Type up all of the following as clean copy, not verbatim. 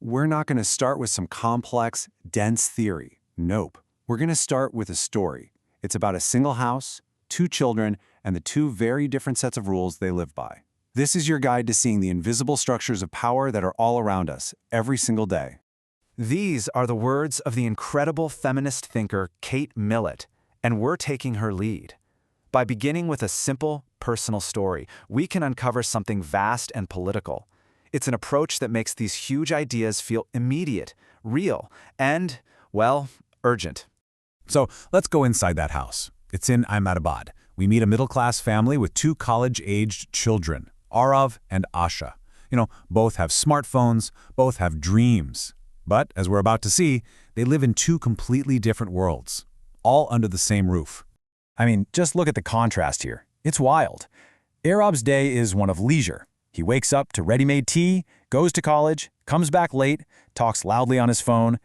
we're not going to start with some complex, dense theory. Nope. We're going to start with a story. It's about a single house, 2 children, and the 2 very different sets of rules they live by. This is your guide to seeing the invisible structures of power that are all around us, every single day. These are the words of the incredible feminist thinker Kate Millett, and we're taking her lead. By beginning with a simple, personal story, we can uncover something vast and political. It's an approach that makes these huge ideas feel immediate, real, and, well, urgent. So let's go inside that house. It's in Ahmedabad. We meet a middle-class family with 2 college-aged children, Arav and Asha. Both have smartphones, both have dreams. But, as we're about to see, they live in 2 completely different worlds, all under the same roof. I mean, just look at the contrast here. It's wild. Arab's day is one of leisure. He wakes up to ready-made tea, goes to college, comes back late, talks loudly on his phone.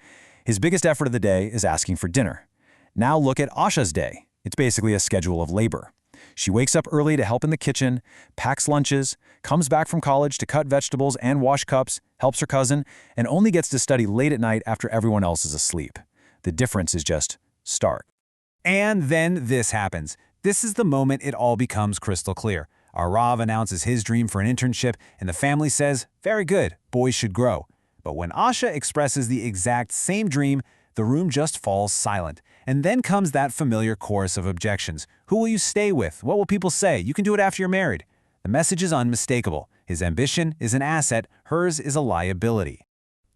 His biggest effort of the day is asking for dinner. Now look at Asha's day. It's basically a schedule of labor. She wakes up early to help in the kitchen, packs lunches, comes back from college to cut vegetables and wash cups, helps her cousin, and only gets to study late at night after everyone else is asleep. The difference is just stark. And then this happens. This is the moment it all becomes crystal clear. Arav announces his dream for an internship, and the family says, very good, boys should grow. But when Asha expresses the exact same dream, the room just falls silent. And then comes that familiar chorus of objections. Who will you stay with? What will people say? You can do it after you're married. The message is unmistakable. His ambition is an asset, hers is a liability.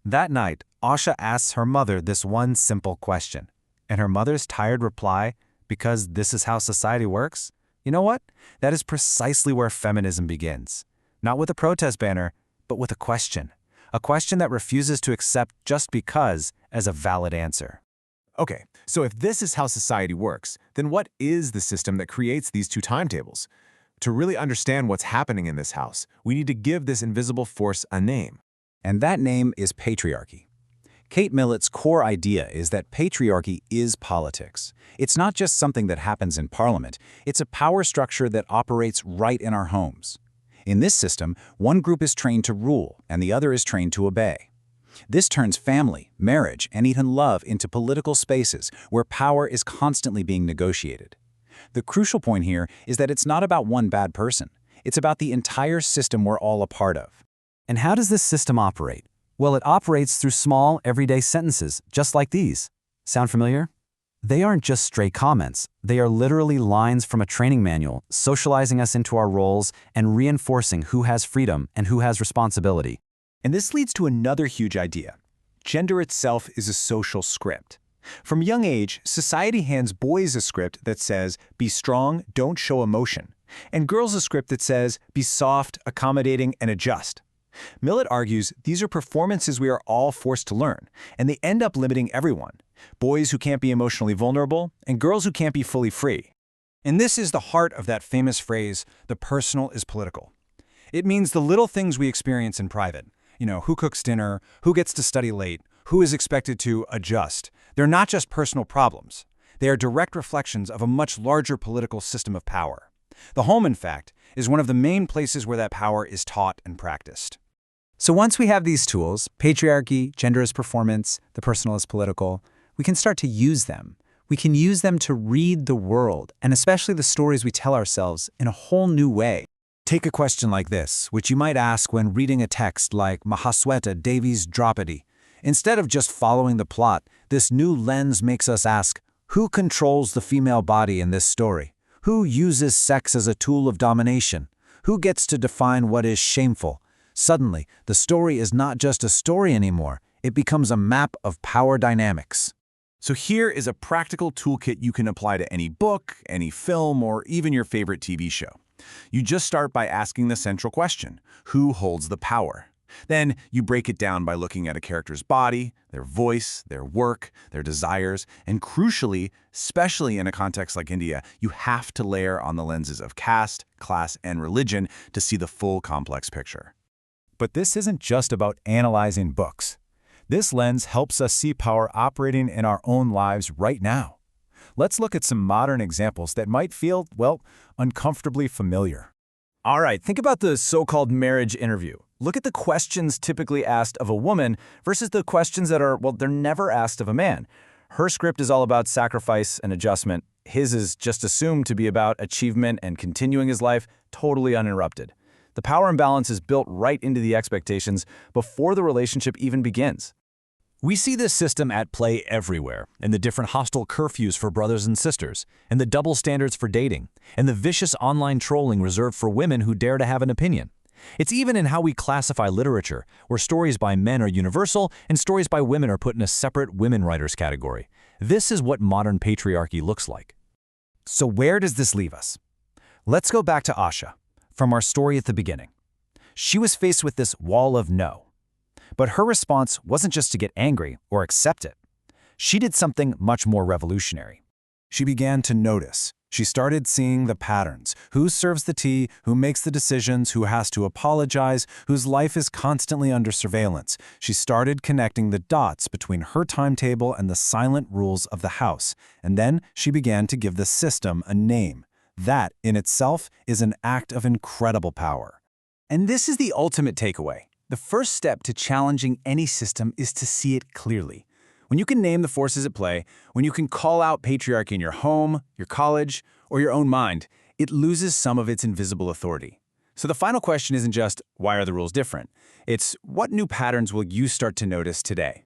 That night, Asha asks her mother this one simple question. And her mother's tired reply, because this is how society works? You know what? That is precisely where feminism begins. Not with a protest banner, but with a question. A question that refuses to accept just because as a valid answer. Okay, so if this is how society works, then what is the system that creates these 2 timetables? To really understand what's happening in this house, we need to give this invisible force a name. And that name is patriarchy. Kate Millett's core idea is that patriarchy is politics. It's not just something that happens in Parliament, it's a power structure that operates right in our homes. In this system, one group is trained to rule, and the other is trained to obey. This turns family, marriage, and even love into political spaces where power is constantly being negotiated. The crucial point here is that it's not about one bad person. It's about the entire system we're all a part of. And how does this system operate? Well, it operates through small, everyday sentences, just like these. Sound familiar? They aren't just stray comments. They are literally lines from a training manual, socializing us into our roles and reinforcing who has freedom and who has responsibility. And this leads to another huge idea. Gender itself is a social script. From a young age, society hands boys a script that says, be strong, don't show emotion, and girls a script that says, be soft, accommodating, and adjust. Millett argues these are performances we are all forced to learn, and they end up limiting everyone. Boys who can't be emotionally vulnerable, and girls who can't be fully free. And this is the heart of that famous phrase, the personal is political. It means the little things we experience in private. Who cooks dinner, who gets to study late, who is expected to adjust. They're not just personal problems. They are direct reflections of a much larger political system of power. The home, in fact, is one of the main places where that power is taught and practiced. So once we have these tools, patriarchy, gender as performance, the personal as political, we can start to use them. We can use them to read the world, and especially the stories we tell ourselves, in a whole new way. Take a question like this, which you might ask when reading a text like Mahasweta Devi's Draupadi. Instead of just following the plot, this new lens makes us ask, who controls the female body in this story? Who uses sex as a tool of domination? Who gets to define what is shameful? Suddenly, the story is not just a story anymore. It becomes a map of power dynamics. So here is a practical toolkit you can apply to any book, any film, or even your favorite TV show. You just start by asking the central question, who holds the power? Then you break it down by looking at a character's body, their voice, their work, their desires, and crucially, especially in a context like India, you have to layer on the lenses of caste, class, and religion to see the full complex picture. But this isn't just about analyzing books. This lens helps us see power operating in our own lives right now. Let's look at some modern examples that might feel, well, uncomfortably familiar. All right, think about the so-called marriage interview. Look at the questions typically asked of a woman versus the questions that are, well, they're never asked of a man. Her script is all about sacrifice and adjustment. His is just assumed to be about achievement and continuing his life totally uninterrupted. The power imbalance is built right into the expectations before the relationship even begins. We see this system at play everywhere, in the different hostile curfews for brothers and sisters, and the double standards for dating, and the vicious online trolling reserved for women who dare to have an opinion. It's even in how we classify literature, where stories by men are universal and stories by women are put in a separate women writers category. This is what modern patriarchy looks like. So where does this leave us? Let's go back to Asha, from our story at the beginning. She was faced with this wall of no. But her response wasn't just to get angry or accept it. She did something much more revolutionary. She began to notice. She started seeing the patterns. Who serves the tea, who makes the decisions, who has to apologize, whose life is constantly under surveillance. She started connecting the dots between her timetable and the silent rules of the house. And then she began to give the system a name. That, in itself, is an act of incredible power. And this is the ultimate takeaway. The first step to challenging any system is to see it clearly. When you can name the forces at play, when you can call out patriarchy in your home, your college, or your own mind, it loses some of its invisible authority. So the final question isn't just, why are the rules different? It's, what new patterns will you start to notice today?